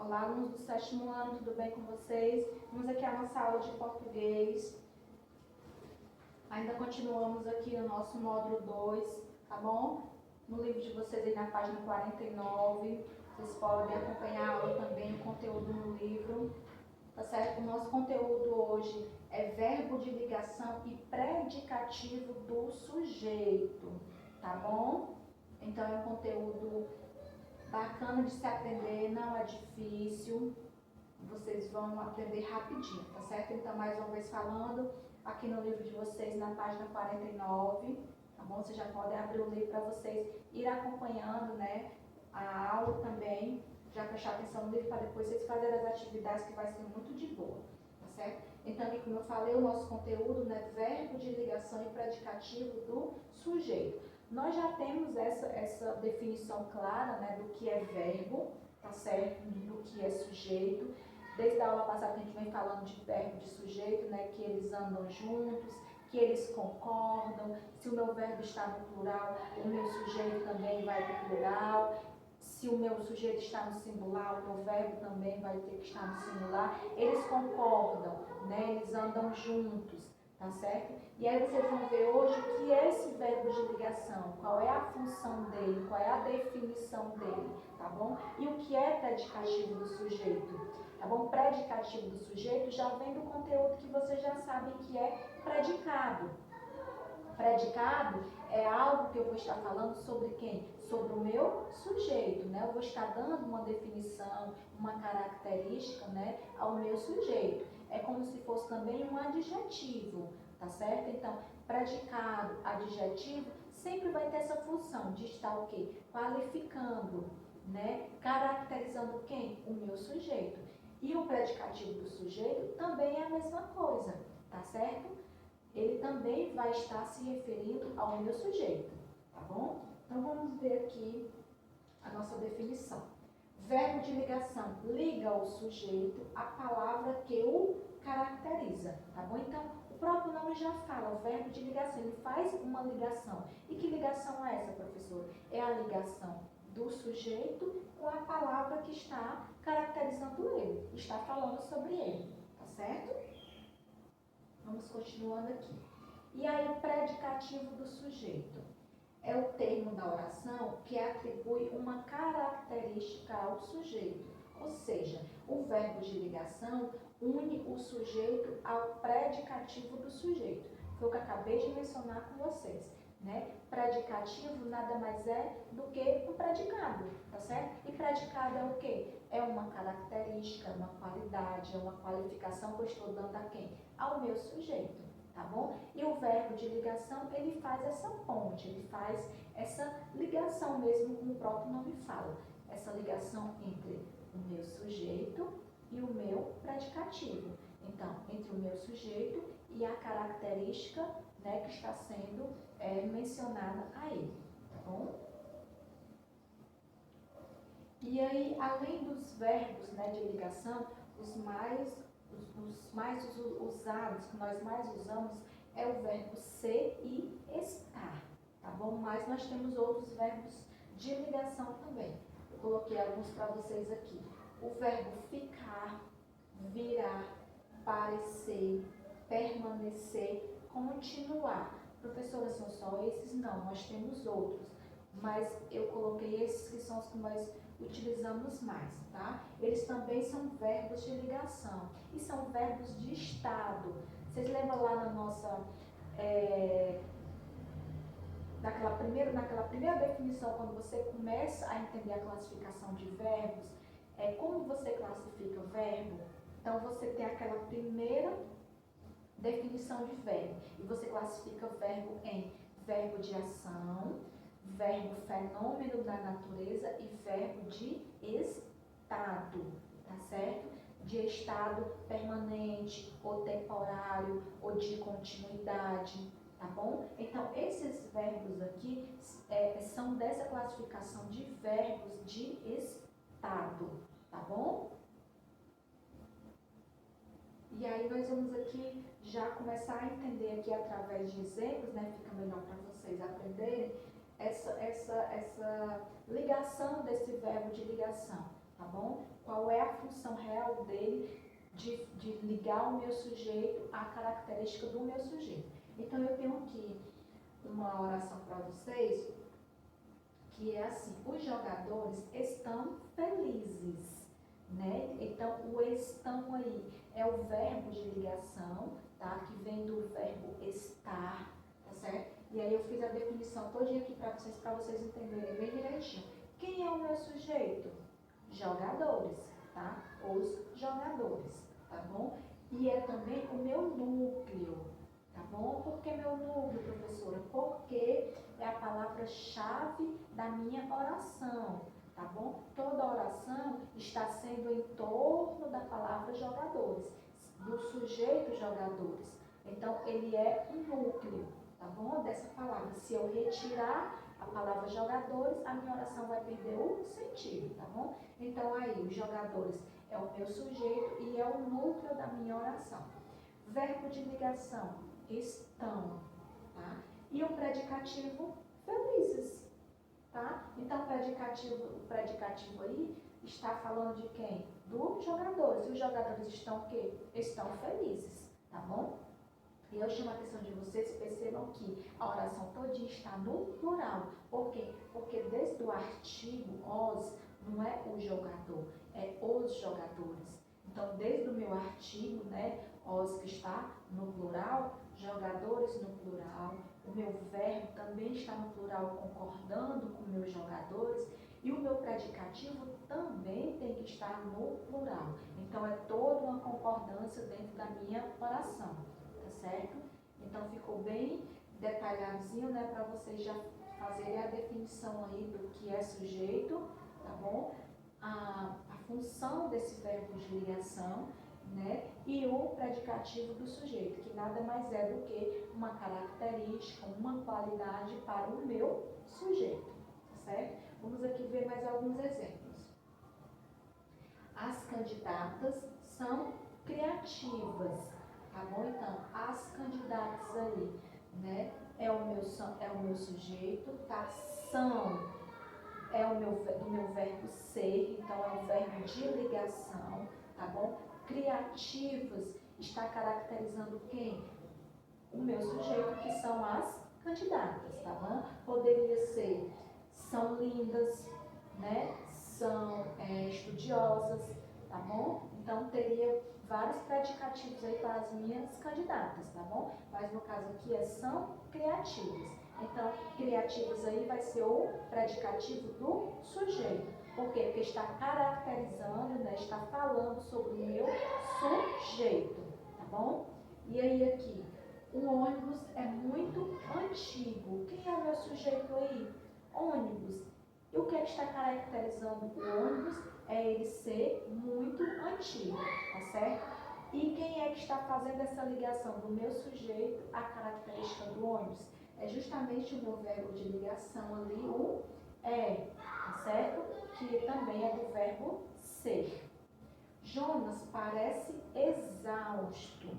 Olá, alunos do 7º ano, tudo bem com vocês? Vamos aqui à nossa aula de português. Ainda continuamos aqui no nosso módulo 2, tá bom? No livro de vocês aí na página 49, vocês podem acompanhar a aula também, o conteúdo no livro, tá certo? O nosso conteúdo hoje é verbo de ligação e predicativo do sujeito, tá bom? Então é um conteúdo bacana de se aprender, não é difícil, vocês vão aprender rapidinho, tá certo? Então, mais uma vez falando, aqui no livro de vocês, na página 49, tá bom? Vocês já podem abrir o livro para vocês ir acompanhando, né, a aula também, já prestar atenção no livro para depois vocês fazerem as atividades que vai ser muito de boa, tá certo? Então, aqui, como eu falei, o nosso conteúdo, né, verbo de ligação e predicativo do sujeito. Nós já temos essa definição clara, né, do que é verbo, tá certo? Do que é sujeito. Desde a aula passada a gente vem falando de verbo de sujeito, né, que eles andam juntos, que eles concordam. Se o meu verbo está no plural, o meu sujeito também vai para o plural. Se o meu sujeito está no singular, o meu verbo também vai ter que estar no singular. Eles concordam, né, eles andam juntos. Tá certo? E aí vocês vão ver hoje o que é esse verbo de ligação, qual é a função dele, qual é a definição dele, tá bom? E o que é predicativo do sujeito, tá bom? Predicativo do sujeito já vem do conteúdo que vocês já sabem que é predicado. Predicado é algo que eu vou estar falando sobre quem? Sobre o meu sujeito, né? Eu vou estar dando uma definição, uma característica, né, ao meu sujeito. É como se fosse também um adjetivo, tá certo? Então, predicado, adjetivo, sempre vai ter essa função de estar o quê? Qualificando, né? Caracterizando quem? O meu sujeito. E o predicativo do sujeito também é a mesma coisa, tá certo? Ele também vai estar se referindo ao meu sujeito, tá bom? Então, vamos ver aqui a nossa definição. Verbo de ligação, liga ao sujeito a palavra que o caracteriza, tá bom? Então, o próprio nome já fala, o verbo de ligação, ele faz uma ligação. E que ligação é essa, professor? É a ligação do sujeito com a palavra que está caracterizando ele, está falando sobre ele, tá certo? Vamos continuando aqui. E aí, o predicativo do sujeito é o termo da oração que atribui uma característica ao sujeito. Ou seja, o verbo de ligação une o sujeito ao predicativo do sujeito. Foi o que eu acabei de mencionar com vocês, né? Predicativo nada mais é do que um predicado, tá certo? E predicado é o quê? É uma característica, uma qualidade, é uma qualificação que eu estou dando a quem? Ao meu sujeito. Tá bom? E o verbo de ligação, ele faz essa ponte, ele faz essa ligação mesmo, como o próprio nome fala. Essa ligação entre o meu sujeito e o meu predicativo. Então, entre o meu sujeito e a característica, né, que está sendo mencionada a ele. Tá bom? E aí, além dos verbos, né, de ligação, os mais usados, que nós mais usamos, é o verbo ser e estar, tá bom? Mas nós temos outros verbos de ligação também. Eu coloquei alguns para vocês aqui. O verbo ficar, virar, parecer, permanecer, continuar. Professora, são só esses? Não, nós temos outros. Mas eu coloquei esses que são os que nós utilizamos mais, tá? Eles também são verbos de ligação e são verbos de estado. Vocês lembram lá na nossa, naquela primeira definição, quando você começa a entender a classificação de verbos, como você classifica o verbo? Então, você tem aquela primeira definição de verbo e você classifica o verbo em verbo de ação, verbo fenômeno da natureza e verbo de estado, tá certo? De estado permanente, ou temporário, ou de continuidade, tá bom? Então, esses verbos aqui são dessa classificação de verbos de estado, tá bom? E aí nós vamos aqui já começar a entender aqui através de exemplos, né? Fica melhor para vocês aprenderem essa ligação desse verbo de ligação, tá bom? Qual é a a função real dele de ligar o meu sujeito à característica do meu sujeito. Então, eu tenho aqui uma oração para vocês, que é assim: os jogadores estão felizes, né? Então, o estão aí é o verbo de ligação, tá? Que vem do verbo estar, tá certo? E aí eu fiz a definição todinha aqui para vocês entenderem bem direitinho. Quem é o meu sujeito? Jogadores, tá? Os jogadores, tá bom? E é também o meu núcleo, tá bom? Por que meu núcleo, professora? Porque é a palavra-chave da minha oração, tá bom? Toda oração está sendo em torno da palavra jogadores, do sujeito jogadores. Então, ele é um núcleo, tá bom? Dessa palavra. Se eu retirar a palavra jogadores, a minha oração vai perder o sentido, tá bom? Então, aí, os jogadores é o meu sujeito e é o núcleo da minha oração. Verbo de ligação, estão, tá? E o predicativo, felizes, tá? Então, o predicativo aí está falando de quem? Dos jogadores. E os jogadores estão o quê? Estão felizes, tá bom? E eu chamo a atenção de vocês, percebam que a oração todinha está no plural. Por quê? Porque desde o artigo os, não é o jogador, é os jogadores. Então, desde o meu artigo, né, os que está no plural, jogadores no plural, o meu verbo também está no plural, concordando com meus jogadores, e o meu predicativo também tem que estar no plural. Então, é toda uma concordância dentro da minha oração, tá certo? Então, ficou bem detalhadinho, né, para vocês já fazerem a definição aí do que é sujeito, tá bom? A função desse verbo de ligação, né? E o predicativo do sujeito, que nada mais é do que uma característica, uma qualidade para o meu sujeito, tá certo? Vamos aqui ver mais alguns exemplos. As candidatas são criativas, tá bom? Então, as candidatas aí, né? É o meu sujeito, tá? São é do meu verbo ser, então é o verbo de ligação, tá bom? Criativas está caracterizando quem? O meu sujeito, que são as candidatas, tá bom? Poderia ser, são lindas, né? São estudiosas, tá bom? Então, teria vários predicativos aí para as minhas candidatas, tá bom? Mas no caso aqui são criativas. Então, criativos aí vai ser o predicativo do sujeito. Por quê? Porque está caracterizando, né? Está falando sobre o meu sujeito, tá bom? E aí aqui, o ônibus é muito antigo. Quem é o meu sujeito aí? Ônibus. E o que está caracterizando o ônibus é ele ser muito antigo, tá certo? E quem é que está fazendo essa ligação do meu sujeito à característica do ônibus? É justamente o meu verbo de ligação ali, o tá certo? Que também é do verbo ser. Jonas parece exausto.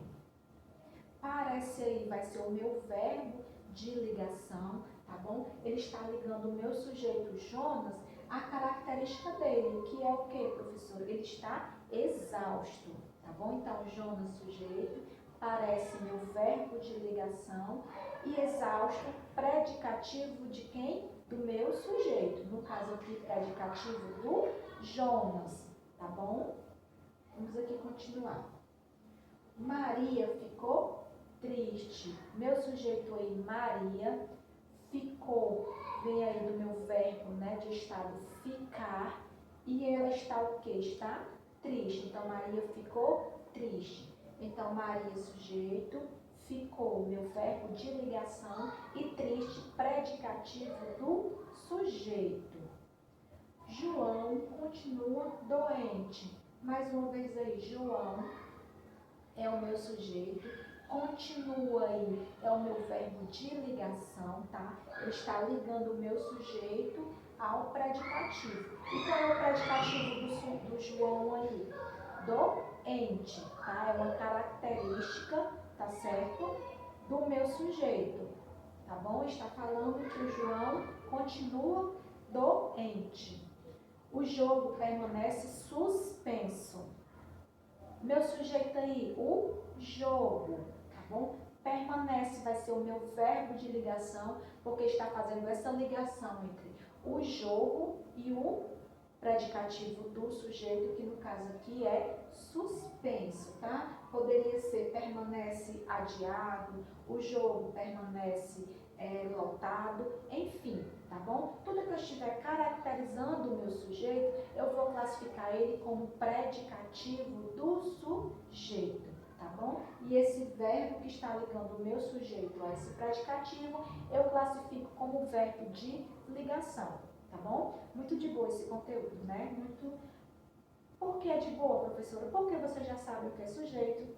Parece aí, vai ser o meu verbo de ligação, tá bom? Ele está ligando o meu sujeito Jonas à característica dele, que é o que, professor? Ele está exausto, tá bom? Então, Jonas, sujeito, parece meu verbo de ligação, e exausto, predicativo de quem? Do meu sujeito. No caso aqui, predicativo do Jonas, tá bom? Vamos aqui continuar. Maria ficou triste. Meu sujeito aí, Maria, ficou, vem aí do meu verbo, né, de estado ficar, e ela está o quê? Está triste. Então, Maria ficou triste. Então, Maria, sujeito, ficou, meu verbo de ligação, e triste, predicativo do sujeito. João continua doente. Mais uma vez aí, João é o meu sujeito, continua aí, é o meu verbo de ligação, tá? Ele está ligando o meu sujeito ao predicativo. E qual é o predicativo do João aí? Doente, tá? É uma característica, tá certo? Do meu sujeito, tá bom? Está falando que o João continua doente. O jogo permanece suspenso. Meu sujeito aí, o jogo, tá bom? Permanece, vai ser o meu verbo de ligação, porque está fazendo essa ligação entre o jogo e o predicativo do sujeito, que no caso aqui é suspenso, tá? Poderia ser permanece adiado, o jogo permanece lotado, enfim, tá bom? Tudo que eu estiver caracterizando o meu sujeito, eu vou classificar ele como predicativo do sujeito, tá bom? E esse verbo que está ligando o meu sujeito a esse predicativo, eu classifico como verbo de ligação, tá bom? Muito de boa esse conteúdo, né? Por que é de boa, professora? Porque você já sabe o que é sujeito,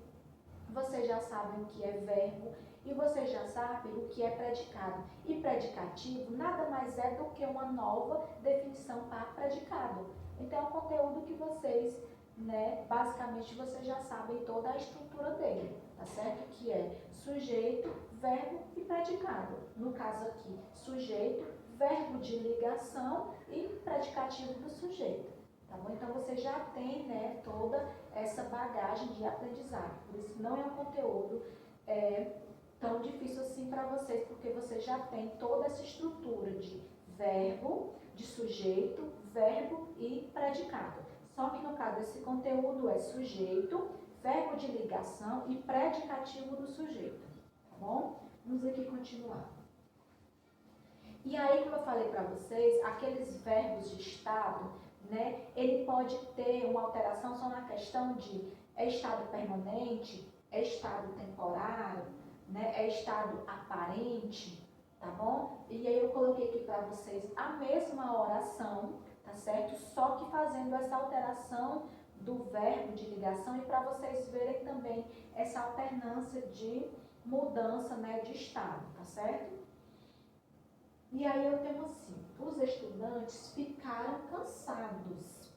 você já sabe o que é verbo e você já sabe o que é predicado. E predicativo nada mais é do que uma nova definição para predicado. Então é um conteúdo que vocês, né, basicamente vocês já sabem toda a estrutura dele, tá certo? Que é sujeito, verbo e predicado. No caso aqui, sujeito, verbo de ligação e predicativo do sujeito. Tá bom? Então você já tem, né, toda essa bagagem de aprendizado. Por isso não é um conteúdo tão difícil assim para vocês, porque você já tem toda essa estrutura de verbo, de sujeito, verbo e predicado. Só que no caso esse conteúdo é sujeito, verbo de ligação e predicativo do sujeito. Tá bom? Vamos aqui continuar. E aí, como eu falei para vocês, aqueles verbos de estado, né, ele pode ter uma alteração só na questão de é estado permanente, é estado temporário, né, é estado aparente, tá bom? E aí eu coloquei aqui para vocês a mesma oração, tá certo? Só que fazendo essa alteração do verbo de ligação e para vocês verem também essa alternância de mudança, né, de estado, tá certo? E aí eu tenho assim, os estudantes ficaram cansados.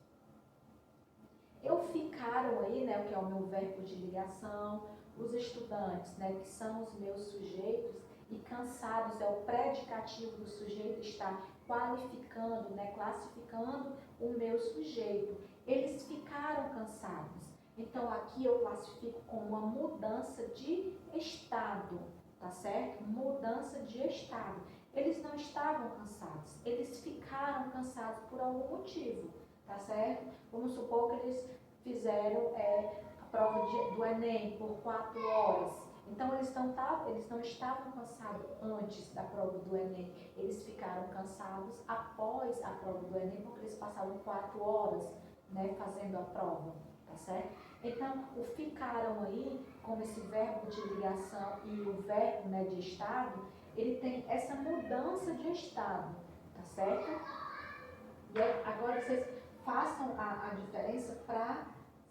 Eu ficaram aí, né, o que é o meu verbo de ligação, os estudantes, né, que são os meus sujeitos, e cansados é o predicativo do sujeito, está qualificando, né, classificando o meu sujeito. Eles ficaram cansados. Então aqui eu classifico como uma mudança de estado, tá certo? Mudança de estado. Eles não estavam cansados, eles ficaram cansados por algum motivo, tá certo? Vamos supor que eles fizeram a prova do Enem por 4 horas. Então, eles não estavam cansados antes da prova do Enem, eles ficaram cansados após a prova do Enem, porque eles passaram 4 horas, né, fazendo a prova, tá certo? Então, o ficaram aí, como esse verbo de ligação e o verbo, né, de estado, ele tem essa mudança de estado, tá certo? E agora vocês façam a diferença para a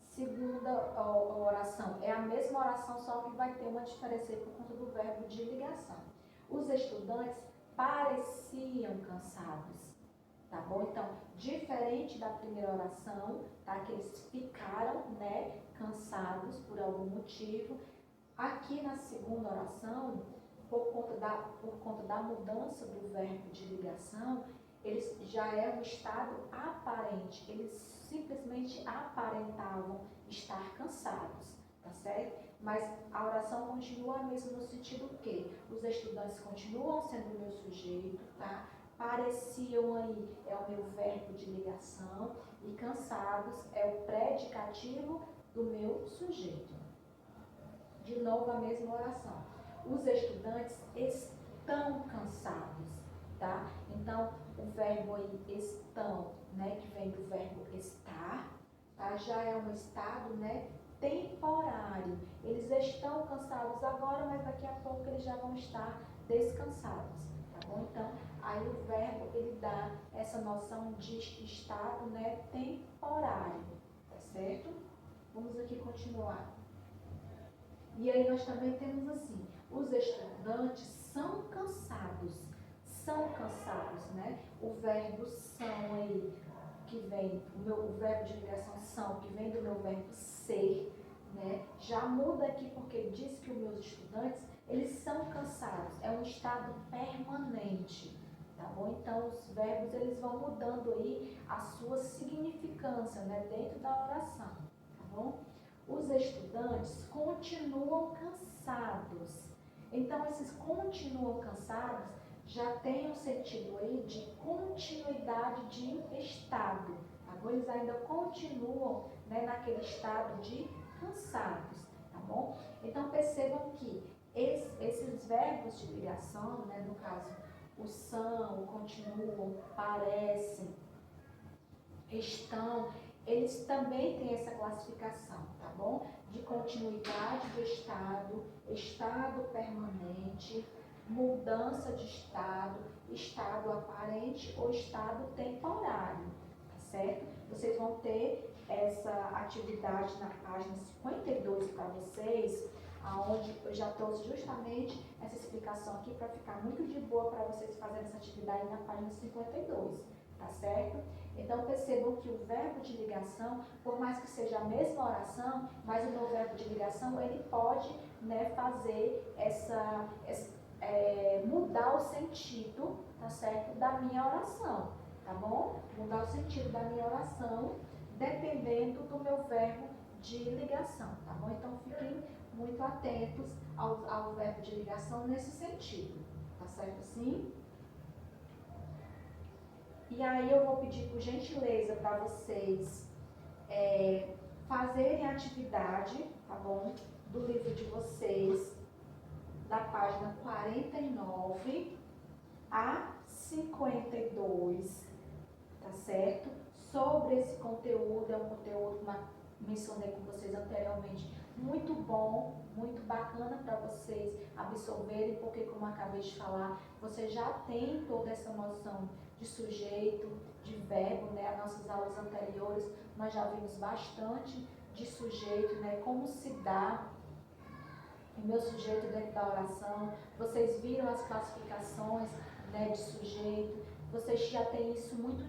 segunda oração. É a mesma oração, só que vai ter uma diferença aí por conta do verbo de ligação. Os estudantes pareciam cansados, tá bom? Então, diferente da primeira oração, tá? Que eles ficaram, né, cansados por algum motivo. Aqui na segunda oração, por conta da mudança do verbo de ligação, eles já é um estado aparente, eles simplesmente aparentavam estar cansados, tá certo? Mas a oração continua a mesma no sentido que os estudantes continuam sendo o meu sujeito, tá? Pareciam aí, é o meu verbo de ligação, e cansados é o predicativo do meu sujeito. De novo a mesma oração. Os estudantes estão cansados, tá? Então, o verbo aí estão, né, que vem do verbo estar, tá? Já é um estado, né, temporário. Eles estão cansados agora, mas daqui a pouco eles já vão estar descansados, tá bom? Então, aí o verbo, ele dá essa noção de estado, né, temporário, tá certo? Vamos aqui continuar. E aí nós também temos assim, os estudantes são cansados, né? O verbo são aí, que vem, o verbo de ligação são, que vem do meu verbo ser, né? Já muda aqui porque diz que os meus estudantes, eles são cansados, é um estado permanente, tá bom? Então os verbos, eles vão mudando aí a sua significância, né? Dentro da oração, tá bom? Os estudantes continuam cansados. Então, esses continuam cansados já tem um sentido aí de continuidade de estado, tá bom? Eles ainda continuam, né, naquele estado de cansados, tá bom? Então, percebam que esses verbos de ligação, né, no caso, o são, o continuam, parecem, estão, eles também têm essa classificação, tá bom? De continuidade do estado, estado permanente, mudança de estado, estado aparente ou estado temporário, tá certo? Vocês vão ter essa atividade na página 52 para vocês, aonde eu já trouxe justamente essa explicação aqui para ficar muito de boa para vocês fazerem essa atividade na página 52, tá certo? Então percebam que o verbo de ligação, por mais que seja a mesma oração, mas o meu verbo de ligação ele pode, né, fazer mudar o sentido, tá certo, da minha oração, tá bom? Mudar o sentido da minha oração dependendo do meu verbo de ligação, tá bom? Então fiquem muito atentos ao verbo de ligação nesse sentido, tá certo assim? E aí eu vou pedir por gentileza para vocês fazerem a atividade, tá bom? Do livro de vocês, da página 49 a 52, tá certo? Sobre esse conteúdo, é um conteúdo, como mencionei com vocês anteriormente, muito bom, muito bacana para vocês absorverem, porque como eu acabei de falar, você já tem toda essa noção de sujeito, de verbo, né? As nossas aulas anteriores, nós já vimos bastante de sujeito, né? Como se dá o meu sujeito dentro da oração, vocês viram as classificações, né, de sujeito, vocês já têm isso muito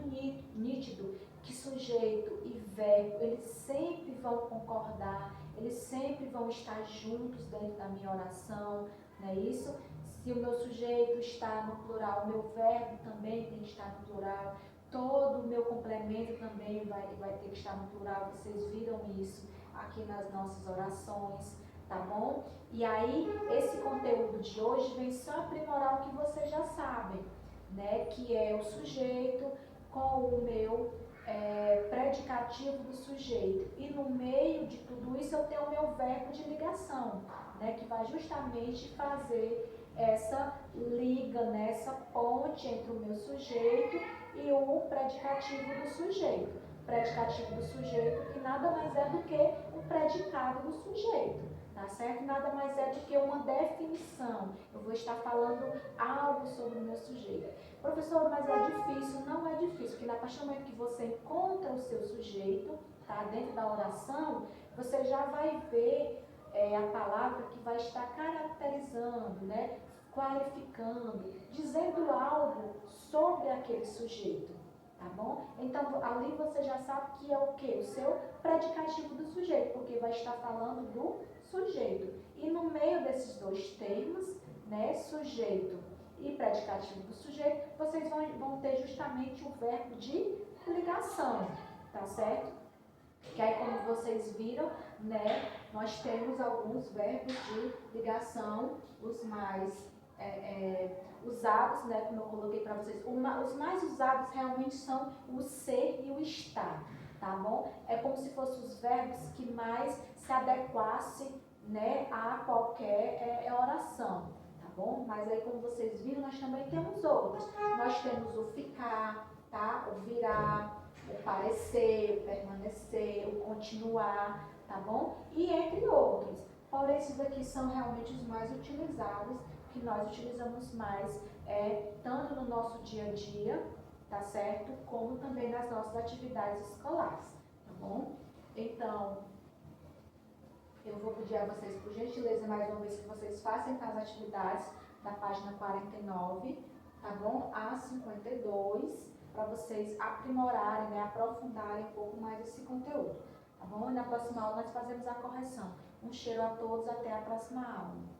nítido, que sujeito e verbo, eles sempre vão concordar, eles sempre vão estar juntos dentro da minha oração, não é isso? Se o meu sujeito está no plural, o meu verbo também tem que estar no plural, todo o meu complemento também vai ter que estar no plural, vocês viram isso aqui nas nossas orações, tá bom? E aí, esse conteúdo de hoje vem só aprimorar o que vocês já sabem, né? Que é o sujeito com o meu predicativo do sujeito. E no meio de tudo isso eu tenho o meu verbo de ligação, né? Que vai justamente fazer essa liga, né? Essa ponte entre o meu sujeito e o predicativo do sujeito. Predicativo do sujeito que nada mais é do que o predicado do sujeito. Tá certo? Nada mais é do que uma definição. Eu vou estar falando algo sobre o meu sujeito. Professor, mas é difícil? Não é difícil, porque a partir do momento que você encontra o seu sujeito, tá, dentro da oração, você já vai ver a palavra que vai estar caracterizando, né, qualificando, dizendo algo sobre aquele sujeito. Tá bom? Então, ali você já sabe que é o quê? O seu predicativo do sujeito, porque vai estar falando do sujeito. E no meio desses dois termos, né, sujeito e predicativo do sujeito, vocês vão ter justamente o verbo de ligação, tá certo? Que aí, como vocês viram, né, nós temos alguns verbos de ligação, os mais usados, né, como eu coloquei para vocês, os mais usados realmente são o ser e o estar, tá bom? É como se fossem os verbos que mais se adequassem, né, a qualquer oração, tá bom? Mas aí, como vocês viram, nós também temos outros. Nós temos o ficar, tá? O virar, o parecer, o permanecer, o continuar, tá bom? E entre outros. Porém, esses aqui são realmente os mais utilizados, que nós utilizamos mais, tanto no nosso dia a dia, tá certo? Como também nas nossas atividades escolares, tá bom? Então, eu vou pedir a vocês, por gentileza, mais uma vez, que vocês façam as atividades da página 49, tá bom? A 52, para vocês aprimorarem, né, aprofundarem um pouco mais esse conteúdo, tá bom? E na próxima aula nós fazemos a correção. Um cheiro a todos, até a próxima aula.